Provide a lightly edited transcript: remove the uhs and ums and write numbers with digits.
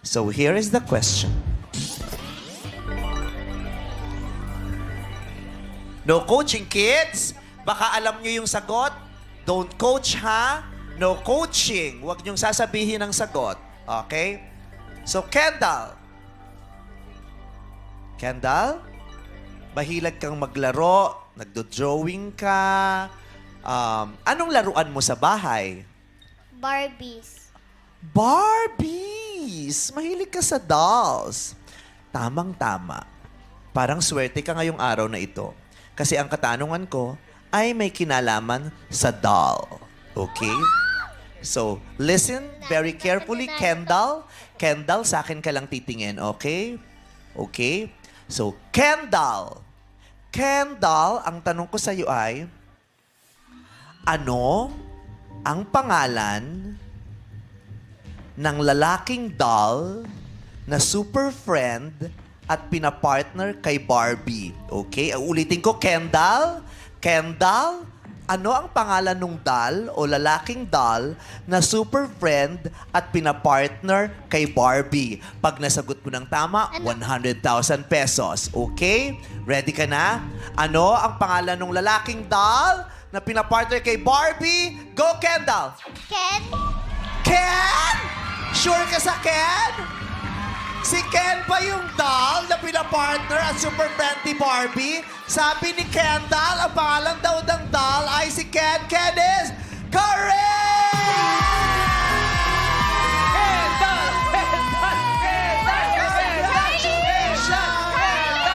So here is the question. No coaching, kids. Baka alam nyo yung sagot. Don't coach, ha? No coaching. Huwag nyong sasabihin ang sagot. Okay? So, Kendall. Kendall? Mahilig kang maglaro. Nagdo-drawing ka. Anong laruan mo sa bahay? Barbies. Barbies! Mahilig ka sa dolls. Tamang-tama. Parang swerte ka ngayong araw na ito. Kasi ang katanungan ko ay may kinalaman sa doll. Okay? So, listen very carefully, Kendall. Kendall, sa akin ka lang titingin, okay? Okay? So, Kendall. Kendall, ang tanong ko sa iyo ay, ano ang pangalan ng lalaking doll na super friend at pinapartner kay Barbie? Okay? Ulitin ko, Kendall. Kendall, ano ang pangalan ng doll o lalaking doll na super friend at pinapartner kay Barbie? Pag nasagot mo ng tama, 100,000 pesos. Okay? Ready ka na? Ano ang pangalan ng lalaking doll na pinapartner kay Barbie? Go, Kendall! Ken? Ken? Sure ka sa Ken? Si Ken pa yung doll na pinapartner at super friend ni Barbie? Sabi ni Kendall, ang pangalan daw ng doll ay si Ken. Ken is correct!